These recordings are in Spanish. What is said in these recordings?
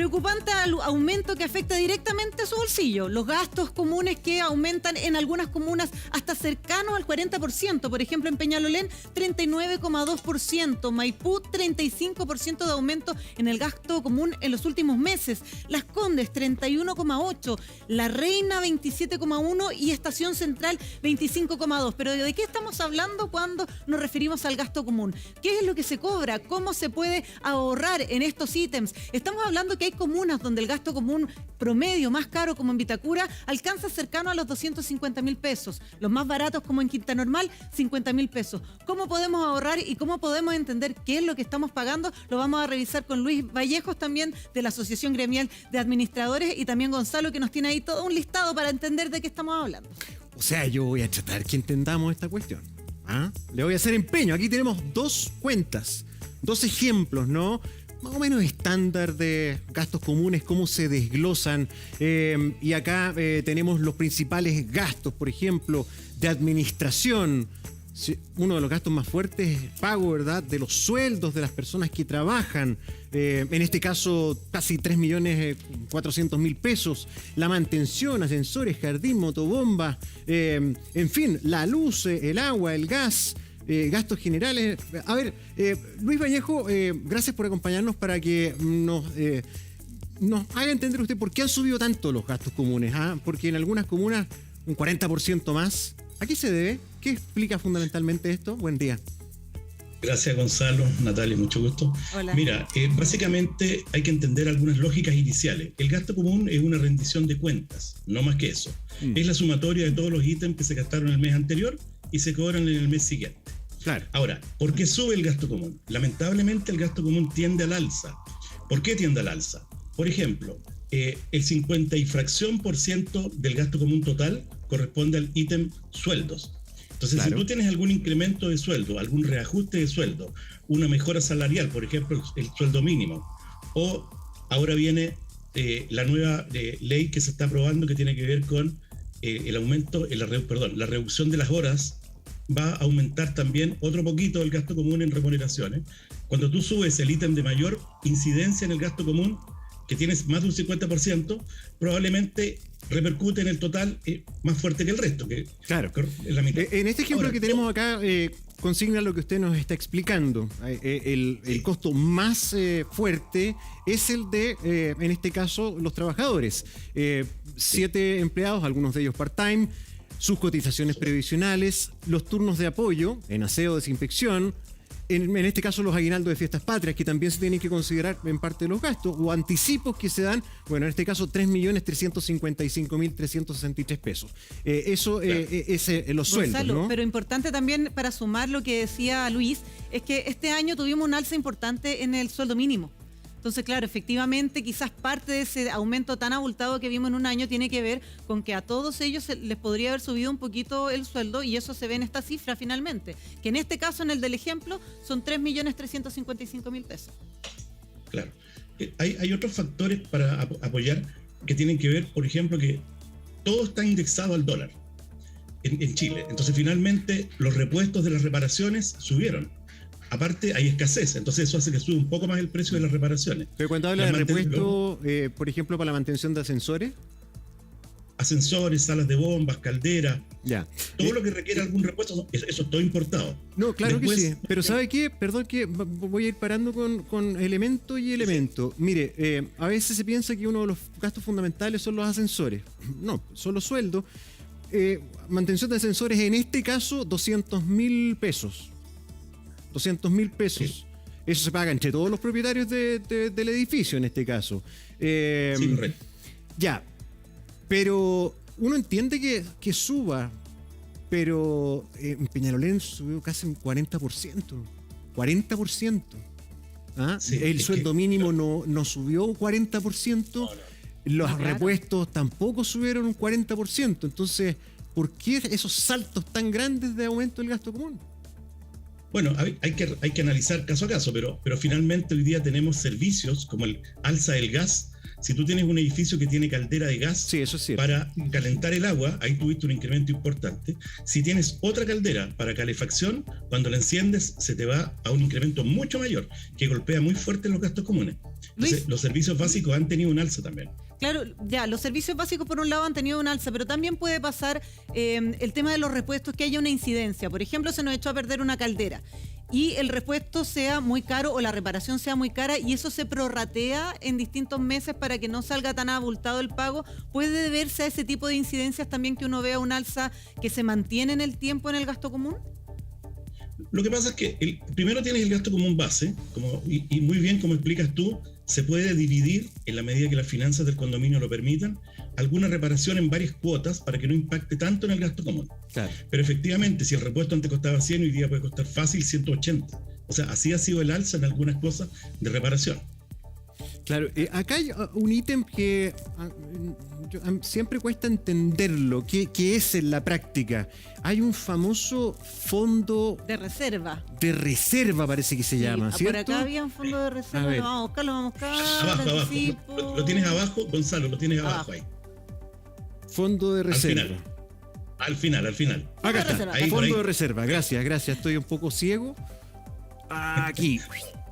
Preocupante aumento que afecta directamente a su bolsillo. Los gastos comunes que aumentan en algunas comunas hasta cercanos al 40%. Por ejemplo, en Peñalolén, 39,2%. Maipú, 35% de aumento en el gasto común en los últimos meses. Las Condes, 31,8%. La Reina, 27,1%. Y Estación Central, 25,2%. Pero ¿de qué estamos hablando cuando nos referimos al gasto común? ¿Qué es lo que se cobra? ¿Cómo se puede ahorrar en estos ítems? Estamos hablando que hay comunas donde el gasto común promedio más caro, como en Vitacura, alcanza cercano a los 250.000 pesos. Los más baratos, como en Quinta Normal, 50.000 pesos. ¿Cómo podemos ahorrar y cómo podemos entender qué es lo que estamos pagando? Lo vamos a revisar con Luis Vallejos, también de la Asociación Gremial de Administradores, y también Gonzalo, que nos tiene ahí todo un listado para entender de qué estamos hablando. O sea, yo voy a tratar que entendamos esta cuestión. Le voy a hacer empeño. Aquí tenemos 2 cuentas, 2 ejemplos, ¿no? Más o menos estándar de gastos comunes, cómo se desglosan. Y acá tenemos los principales gastos, por ejemplo, de administración. Uno de los gastos más fuertes es el pago, ¿verdad?, de los sueldos de las personas que trabajan. En este caso, casi 3.400.000 pesos. La mantención, ascensores, jardín, motobomba, en fin, la luz, el agua, el gas. Gastos generales. A ver, Luis Vallejo, gracias por acompañarnos para que nos haga entender usted por qué han subido tanto los gastos comunes. Porque en algunas comunas un 40% más. ¿A qué se debe? ¿Qué explica fundamentalmente esto? Buen día. Gracias, Gonzalo. Natalia, mucho gusto. Hola. Mira, básicamente hay que entender algunas lógicas iniciales. El gasto común es una rendición de cuentas, no más que eso. Es la sumatoria de todos los ítems que se gastaron el mes anterior y se cobran en el mes siguiente. Claro. Ahora, ¿por qué sube el gasto común? Lamentablemente el gasto común tiende al alza. ¿Por qué tiende al alza? Por ejemplo, el 50 y fracción por ciento del gasto común total corresponde al ítem sueldos. Entonces, claro, si tú tienes algún incremento de sueldo, algún reajuste de sueldo, una mejora salarial, por ejemplo, el sueldo mínimo, o ahora viene la nueva ley que se está aprobando que tiene que ver con el aumento, la reducción de las horas, va a aumentar también otro poquito el gasto común en remuneraciones. Cuando tú subes el ítem de mayor incidencia en el gasto común, que tienes más de un 50%, probablemente repercute en el total más fuerte que el resto, que claro, es la mitad. En este ejemplo que tenemos acá, consigna lo que usted nos está explicando. El costo más fuerte es el de, en este caso, los trabajadores. 7 empleados, algunos de ellos part-time, sus cotizaciones previsionales, los turnos de apoyo en aseo, desinfección, en este caso los aguinaldos de fiestas patrias, que también se tienen que considerar en parte de los gastos, o anticipos que se dan, bueno, en este caso 3.355.363 pesos. Eso claro, es los sueldos, Gonzalo, ¿no? Pero importante también, para sumar lo que decía Luis, es que este año tuvimos un alza importante en el sueldo mínimo. Entonces, claro, efectivamente, quizás parte de ese aumento tan abultado que vimos en un año tiene que ver con que a todos ellos les podría haber subido un poquito el sueldo, y eso se ve en esta cifra finalmente, que en este caso, en el del ejemplo, son 3.355.000 pesos. Claro. Hay otros factores para apoyar que tienen que ver, por ejemplo, que todo está indexado al dólar en Chile. Entonces, finalmente, los repuestos de las reparaciones subieron. Aparte, hay escasez, entonces eso hace que sube un poco más el precio de las reparaciones. Pero cuando habla de repuesto, por ejemplo, para la mantención de ascensores. Ascensores, salas de bombas, calderas, ya. Todo lo que requiere algún repuesto, eso es todo importado. No, claro. Después, que sí, pero ¿sabe qué? Perdón que voy a ir parando con elemento y elemento. Sí. Mire, a veces se piensa que uno de los gastos fundamentales son los ascensores. No, son los sueldos. Mantención de ascensores, en este caso, 200.000 pesos. 200.000 pesos. Sí. Eso se paga entre todos los propietarios del edificio, en este caso. Sí, correcto. Ya, pero uno entiende que suba, pero en Peñalolén subió casi un 40%. 40%. ¿Ah? Sí, el sueldo mínimo no subió un 40%. No. Los repuestos tampoco subieron un 40%. Entonces, ¿por qué esos saltos tan grandes de aumento del gasto común? Bueno, hay que analizar caso a caso, pero finalmente hoy día tenemos servicios como el alza del gas, si tú tienes un edificio que tiene caldera de gas Sí, eso es cierto. para calentar el agua, ahí tuviste un incremento importante. Si tienes otra caldera para calefacción, cuando la enciendes se te va a un incremento mucho mayor, que golpea muy fuerte en los gastos comunes. Entonces, Luis. los servicios básicos han tenido un alza también. Claro, ya, los servicios básicos por un lado han tenido un alza, pero también puede pasar el tema de los repuestos, que haya una incidencia. Por ejemplo, se nos echó a perder una caldera y el repuesto sea muy caro o la reparación sea muy cara y eso se prorratea en distintos meses para que no salga tan abultado el pago. ¿Puede deberse a ese tipo de incidencias también que uno vea un alza que se mantiene en el tiempo en el gasto común? Lo que pasa es que primero tienes el gasto común base, y muy bien como explicas tú, se puede dividir, en la medida que las finanzas del condominio lo permitan, alguna reparación en varias cuotas para que no impacte tanto en el gasto común. Claro. Pero efectivamente, si el repuesto antes costaba 100, hoy día puede costar fácil 180. O sea, así ha sido el alza en algunas cosas de reparación. Claro, acá hay un ítem que siempre cuesta entenderlo, ¿qué es en la práctica? Hay un famoso fondo De reserva. de reserva, parece que se llama, Sí, ¿cierto? por acá había un fondo de A reserva, ver. lo vamos a buscar, lo vamos a buscar. Abajo. anticipo. Lo tienes abajo, Gonzalo, lo tienes abajo Abajo. ahí. Fondo de reserva. Al final. Acá Fondo de está, reserva. Ahí, por fondo ahí. de reserva, gracias, estoy un poco ciego. Aquí.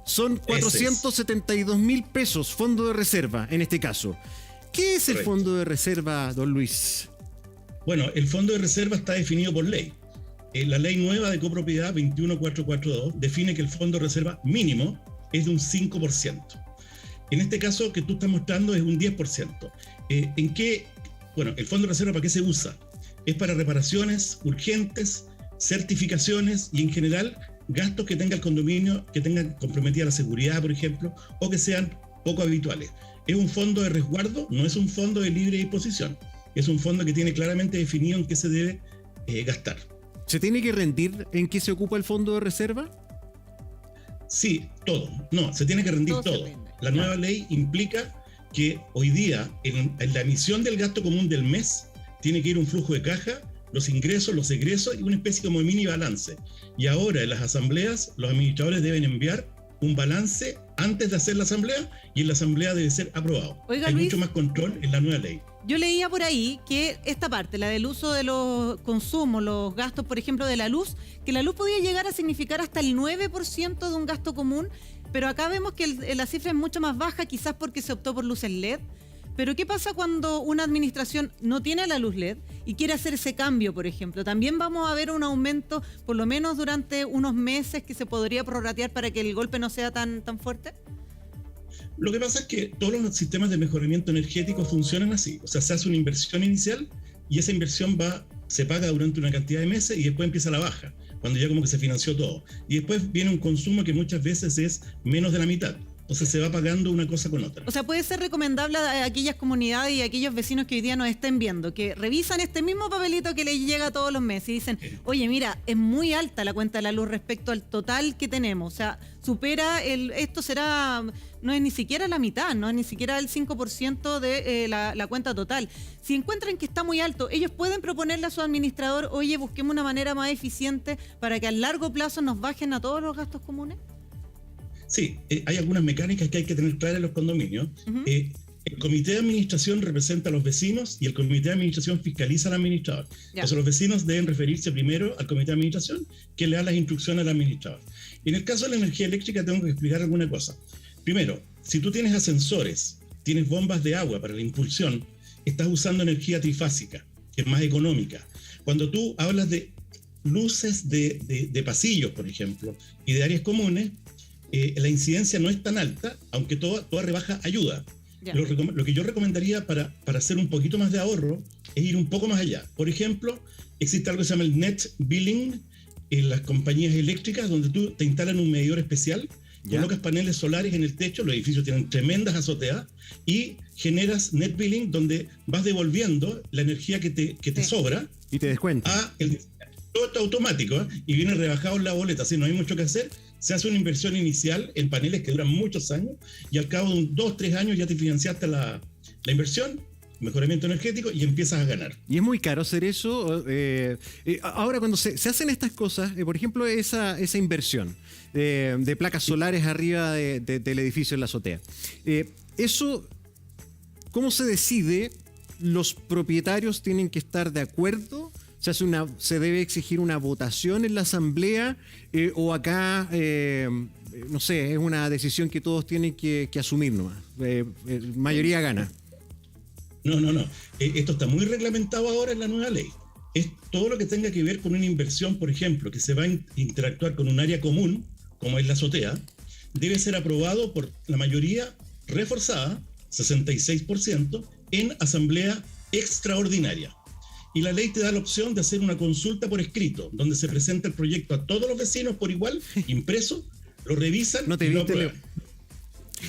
Son 472.000 pesos, fondo de reserva, en este caso. ¿Qué es el Correcto. fondo de reserva, don Luis? Bueno, el fondo de reserva está definido por ley. La ley nueva de copropiedad 21442 define que el fondo de reserva mínimo es de un 5%. En este caso que tú estás mostrando es un 10%. ¿En qué? Bueno, el fondo de reserva, ¿para qué se usa? Es para reparaciones urgentes, certificaciones y en general gastos que tenga el condominio, que tengan comprometida la seguridad, por ejemplo, o que sean poco habituales. Es un fondo de resguardo, no es un fondo de libre disposición. Es un fondo que tiene claramente definido en qué se debe gastar. ¿Se tiene que rendir en qué se ocupa el fondo de reserva? Sí, todo. No, se tiene que rendir Todo se todo. rinde. La nueva ley implica que hoy día, en la emisión del gasto común del mes, tiene que ir un flujo de caja, los ingresos, los egresos y una especie como de mini balance. Y ahora en las asambleas, los administradores deben enviar un balance antes de hacer la asamblea y en la asamblea debe ser aprobado. Oiga, Hay Luis. mucho más control en la nueva ley. Yo leía por ahí que esta parte, la del uso de los consumos, los gastos, por ejemplo, de la luz, que la luz podía llegar a significar hasta el 9% de un gasto común, pero acá vemos que la cifra es mucho más baja, quizás porque se optó por luces LED. Pero ¿qué pasa cuando una administración no tiene la luz LED y quiere hacer ese cambio, por ejemplo? ¿También vamos a ver un aumento, por lo menos durante unos meses, que se podría prorratear para que el golpe no sea tan fuerte? Lo que pasa es que todos los sistemas de mejoramiento energético funcionan así. O sea, se hace una inversión inicial y esa inversión se paga durante una cantidad de meses y después empieza la baja, cuando ya como que se financió todo. Y después viene un consumo que muchas veces es menos de la mitad. Entonces se va pagando una cosa con otra. O sea, puede ser recomendable a aquellas comunidades y a aquellos vecinos que hoy día nos estén viendo, que revisan este mismo papelito que les llega todos los meses y dicen, oye, mira, es muy alta la cuenta de la luz respecto al total que tenemos. O sea, supera esto será, no es ni siquiera la mitad, no es ni siquiera el 5% de la cuenta total. Si encuentran que está muy alto, ellos pueden proponerle a su administrador, oye, busquemos una manera más eficiente para que a largo plazo nos bajen a todos los gastos comunes. Sí, hay algunas mecánicas que hay que tener claras en los condominios. Uh-huh. El comité de administración representa a los vecinos y el comité de administración fiscaliza al administrador. Ya. Entonces los vecinos deben referirse primero al comité de administración que le da las instrucciones al administrador. En el caso de la energía eléctrica tengo que explicar alguna cosa. Primero, si tú tienes ascensores, tienes bombas de agua para la impulsión, estás usando energía trifásica, que es más económica. Cuando tú hablas de luces de pasillos, por ejemplo, y de áreas comunes, la incidencia no es tan alta, aunque toda rebaja ayuda. Ya. Lo que yo recomendaría para hacer un poquito más de ahorro es ir un poco más allá. Por ejemplo, existe algo que se llama el net billing en las compañías eléctricas, donde tú te instalan un medidor especial, Ya. colocas paneles solares en el techo, los edificios tienen tremendas azoteas, y generas net billing donde vas devolviendo la energía que te Sí. sobra Y te descuento. todo está automático, ¿eh? Y viene rebajado en la boleta, así no hay mucho que hacer. Se hace una inversión inicial en paneles que duran muchos años y al cabo de 2-3 años ya te financiaste la inversión, mejoramiento energético y empiezas a ganar. Y es muy caro hacer eso. Ahora, cuando se hacen estas cosas, por ejemplo, esa inversión de placas solares arriba del edificio en la azotea, eso ¿Cómo se decide? ¿Los propietarios tienen que estar de acuerdo? ¿Se debe exigir una votación en la asamblea? ¿O acá, no sé, es una decisión que todos tienen que asumir nomás? Mayoría gana. No. Esto está muy reglamentado ahora en la nueva ley. Es todo lo que tenga que ver con una inversión, por ejemplo, que se va a interactuar con un área común, como es la azotea, debe ser aprobado por la mayoría reforzada, 66%, en asamblea extraordinaria. Y la ley te da la opción de hacer una consulta por escrito, donde se presenta el proyecto a todos los vecinos por igual, impreso, lo revisan ¿No te y lo viste, aprueban.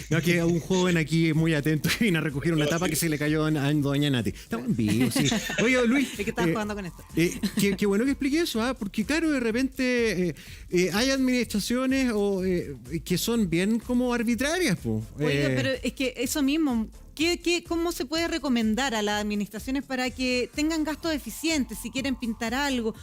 No, que un joven aquí muy atento vino a recoger una tapa que se le cayó a doña Nati. Estamos en vivo, sí. Oye, Luis. Es que estaba jugando con esto. Qué bueno que explique eso, porque claro, de repente hay administraciones que son bien como arbitrarias. Oiga, pero es que eso mismo, ¿cómo se puede recomendar a las administraciones para que tengan gastos eficientes, si quieren pintar algo?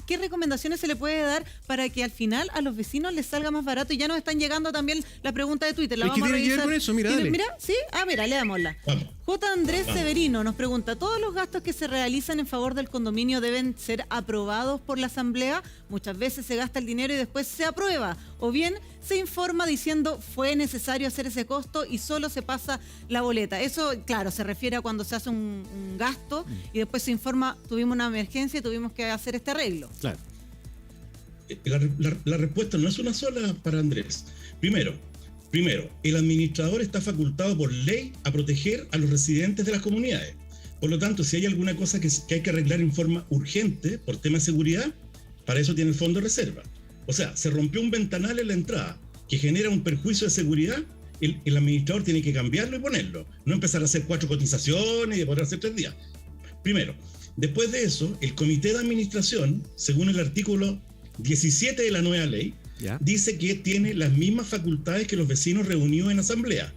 ¿Qué recomendaciones se le puede dar para que al final a los vecinos les salga más barato? Y ya nos están llegando también la pregunta de Twitter. La vamos a revisar. Que ver con eso, mira, dale. Mira, ¿sí? Mira, leámosla. Vamos. J. Andrés Severino nos pregunta, ¿todos los gastos que se realizan en favor del condominio deben ser aprobados por la asamblea? Muchas veces se gasta el dinero y después se aprueba. O bien se informa diciendo fue necesario hacer ese costo y solo se pasa la boleta. Eso, claro, se refiere a cuando se hace un gasto y después se informa, tuvimos una emergencia y tuvimos que hacer este arreglo. Claro. La respuesta no es una sola para Andrés. Primero, el administrador está facultado por ley a proteger a los residentes de las comunidades. Por lo tanto, si hay alguna cosa que hay que arreglar en forma urgente por tema de seguridad, para eso tiene el fondo de reserva. O sea, se rompió un ventanal en la entrada que genera un perjuicio de seguridad, el administrador tiene que cambiarlo y ponerlo. No empezar a hacer 4 cotizaciones y poder hacer 3 días. Primero. Después de eso, el comité de administración, según el artículo 17 de la nueva ley, dice que tiene las mismas facultades que los vecinos reunidos en asamblea.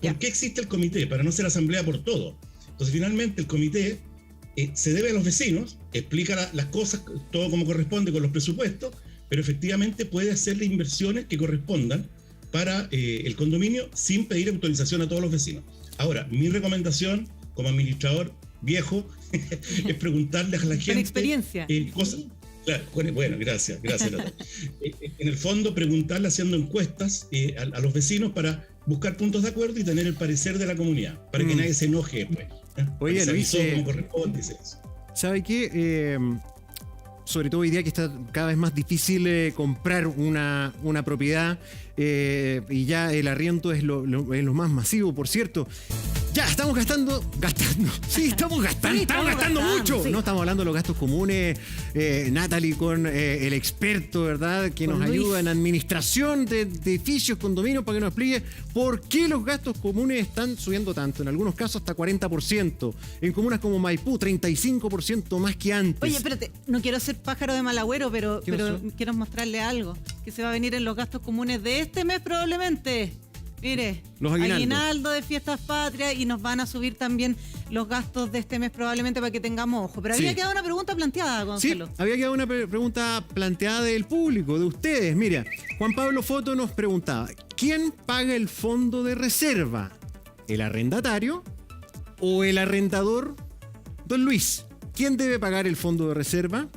¿Por qué existe el comité? Para no ser asamblea por todo. Entonces, finalmente, el comité se debe a los vecinos, explica las cosas, todo como corresponde con los presupuestos, pero efectivamente puede hacerle inversiones que correspondan para el condominio sin pedir autorización a todos los vecinos. Ahora, mi recomendación como administrador viejo es preguntarle a la gente... Con experiencia. Cosas. Claro, bueno, gracias. En el fondo, preguntarle haciendo encuestas a los vecinos para buscar puntos de acuerdo y tener el parecer de la comunidad, para que nadie se enoje. Pues, oye, Luis, como corresponde, ¿sabe qué? Sobre todo hoy día que está cada vez más difícil comprar una propiedad y ya el arriendo es lo más masivo, por cierto. Ya, estamos gastando. Sí, estamos gastando mucho. Sí. No estamos hablando de los gastos comunes, Natalie, con el experto, ¿verdad? Que nos ayuda en administración de edificios, condominios, para que nos explique por qué los gastos comunes están subiendo tanto. En algunos casos hasta 40%. En comunas como Maipú, 35% más que antes. Oye, espérate, no quiero ser pájaro de mal agüero, pero quiero mostrarle algo que se va a venir en los gastos comunes de este mes probablemente. Mire, los aguinaldo de fiestas patrias y nos van a subir también los gastos de este mes probablemente para que tengamos ojo. Pero había quedado una pregunta planteada, Gonzalo. Sí, había quedado una pregunta planteada del público, de ustedes. Mira, Juan Pablo Foto nos preguntaba, ¿quién paga el fondo de reserva? ¿El arrendatario o el arrendador? Don Luis, ¿quién debe pagar el fondo de reserva?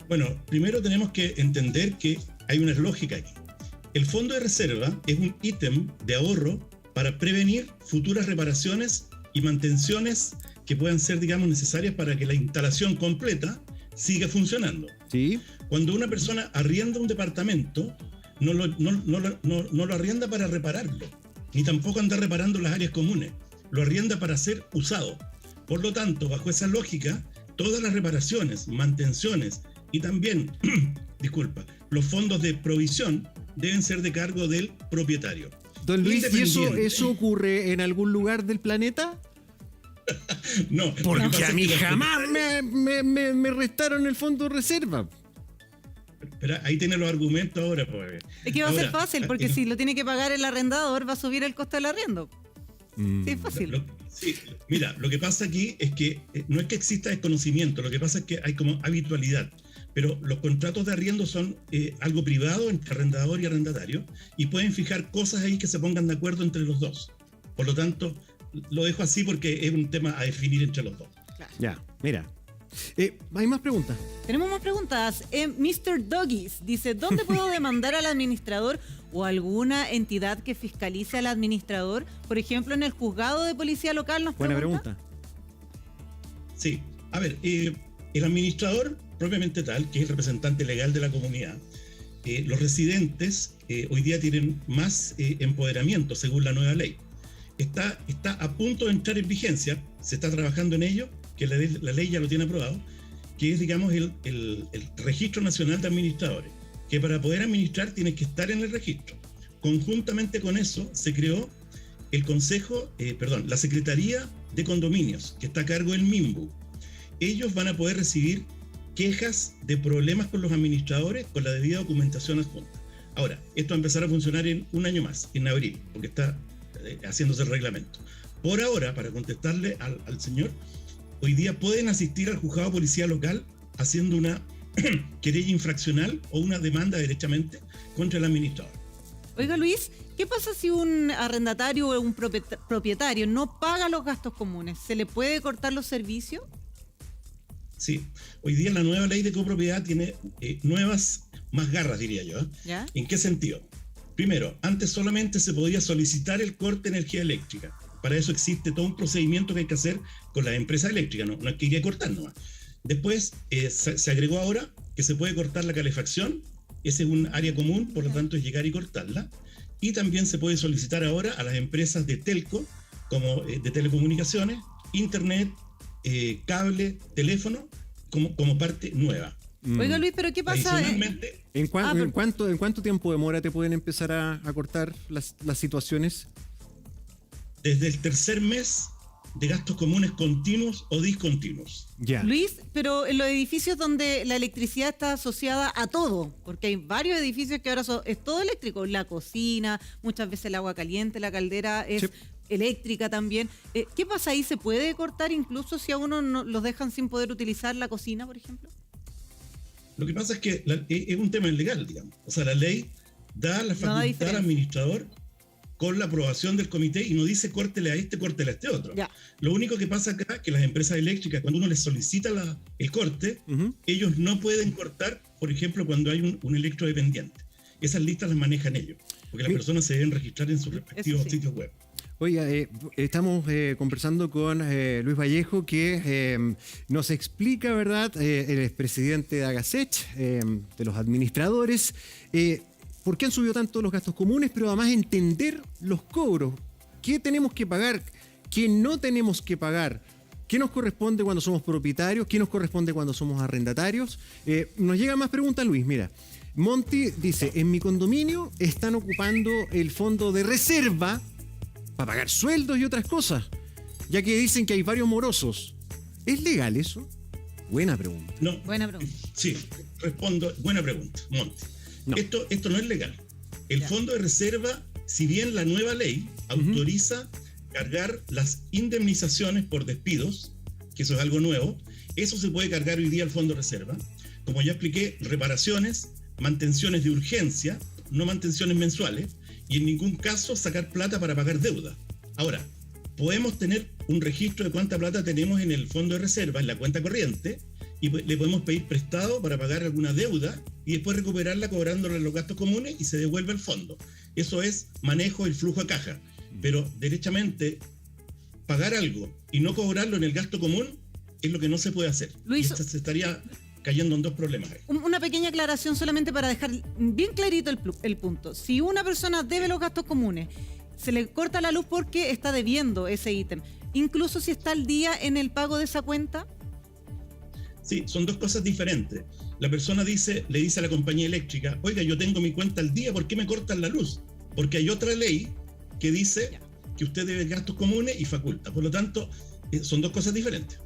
Bueno, primero tenemos que entender que hay una lógica aquí. El fondo de reserva es un ítem de ahorro para prevenir futuras reparaciones y mantenciones que puedan ser, digamos, necesarias para que la instalación completa siga funcionando. ¿Sí? Cuando una persona arrienda un departamento, no lo arrienda para repararlo, ni tampoco anda reparando las áreas comunes, lo arrienda para ser usado. Por lo tanto, bajo esa lógica, todas las reparaciones, mantenciones y también, los fondos de provisión deben ser de cargo del propietario. Don Luis, ¿y eso ocurre en algún lugar del planeta? No. Porque a mí jamás me restaron el fondo de reserva. Pero ahí tiene los argumentos ahora. Pues. Es que va a ser fácil, porque si lo tiene que pagar el arrendador, va a subir el costo del arriendo. Sí, es fácil. Mira, lo que pasa aquí es que no es que exista desconocimiento, lo que pasa es que hay como habitualidad. Pero los contratos de arriendo son algo privado entre arrendador y arrendatario y pueden fijar cosas ahí que se pongan de acuerdo entre los dos. Por lo tanto, lo dejo así porque es un tema a definir entre los dos. Claro. Ya, mira. ¿Hay más preguntas? Tenemos más preguntas. Mr. Doggies dice, ¿dónde puedo demandar al administrador o alguna entidad que fiscalice al administrador? Por ejemplo, en el juzgado de policía local nos Buena pregunta. pregunta. Sí, a ver, el administrador propiamente tal, que es el representante legal de la comunidad, los residentes hoy día tienen más empoderamiento según la nueva ley. Está a punto de entrar en vigencia, se está trabajando en ello, que la ley ya lo tiene aprobado, que es, digamos, el Registro Nacional de Administradores, que para poder administrar tienes que estar en el registro. Conjuntamente con eso se creó la Secretaría de Condominios, que está a cargo del MIMBU. Ellos van a poder recibir quejas de problemas con los administradores con la debida documentación adjunta. Ahora, esto va a empezar a funcionar en un año más, en abril, porque está haciéndose el reglamento. Por ahora, para contestarle al señor, hoy día pueden asistir al juzgado de policía local haciendo una querella infraccional o una demanda derechamente contra el administrador. Oiga, Luis, ¿qué pasa si un arrendatario o un propietario no paga los gastos comunes? ¿Se le puede cortar los servicios? Sí, hoy día la nueva ley de copropiedad tiene nuevas, más garras, diría yo. ¿Ya? ¿En qué sentido? Primero, antes solamente se podía solicitar el corte de energía eléctrica. Para eso existe todo un procedimiento que hay que hacer con las empresas eléctricas, no es que ir a cortar nomás. Después se agregó ahora que se puede cortar la calefacción, ese es un área común, por lo tanto es llegar y cortarla. Y también se puede solicitar ahora a las empresas de telco, como de telecomunicaciones, internet, cable, teléfono, como parte nueva. Oiga, Luis, pero ¿qué pasa? Adicionalmente, ¿En cuánto tiempo demora te pueden empezar a cortar las situaciones? desde el tercer mes de gastos comunes continuos o discontinuos. Ya. Luis, pero en los edificios donde la electricidad está asociada a todo, porque hay varios edificios que ahora es todo eléctrico, la cocina, muchas veces el agua caliente, la caldera es Sí. eléctrica también. ¿Qué pasa ahí? ¿Se puede cortar incluso si a uno no, los dejan sin poder utilizar la cocina, por ejemplo? Lo que pasa es que es un tema legal, digamos. O sea, la ley da la facultad al administrador con la aprobación del comité y no dice córtele a este otro. Ya. Lo único que pasa acá es que las empresas eléctricas, cuando uno les solicita el corte, ellos no pueden cortar, por ejemplo, cuando hay un electrodependiente. Esas listas las manejan ellos, porque las personas se deben registrar en sus respectivos sitios web. Oiga, estamos conversando con Luis Vallejo, que nos explica, ¿verdad? El expresidente de Agasech, de los administradores, por qué han subido tanto los gastos comunes, pero además entender los cobros. ¿Qué tenemos que pagar? ¿Qué no tenemos que pagar? ¿Qué nos corresponde cuando somos propietarios? ¿Qué nos corresponde cuando somos arrendatarios? Nos llegan más preguntas, Luis. Mira, Monty dice, en mi condominio están ocupando el fondo de reserva para pagar sueldos y otras cosas, ya que dicen que hay varios morosos. ¿Es legal eso? Buena pregunta. No. Buena pregunta. Sí, respondo. Buena pregunta, Monte. No. Esto no es legal. El fondo de reserva, si bien la nueva ley autoriza cargar las indemnizaciones por despidos, que eso es algo nuevo, eso se puede cargar hoy día al fondo de reserva. Como ya expliqué, reparaciones, mantenciones de urgencia, no mantenciones mensuales, y en ningún caso sacar plata para pagar deuda. Ahora, podemos tener un registro de cuánta plata tenemos en el fondo de reserva, en la cuenta corriente, y le podemos pedir prestado para pagar alguna deuda y después recuperarla cobrándole los gastos comunes y se devuelve al fondo. Eso es manejo del flujo a caja. Pero derechamente, pagar algo y no cobrarlo en el gasto común es lo que no se puede hacer. Luis, y se estaría cayendo en dos problemas. Una pequeña aclaración solamente para dejar bien clarito el punto. Si una persona debe los gastos comunes, se le corta la luz porque está debiendo ese ítem, incluso si está al día en el pago de esa cuenta. Sí, son dos cosas diferentes. La persona le dice a la compañía eléctrica, oiga, yo tengo mi cuenta al día, ¿por qué me cortan la luz? Porque hay otra ley que dice que usted debe gastos comunes y faculta. Por lo tanto, son dos cosas diferentes.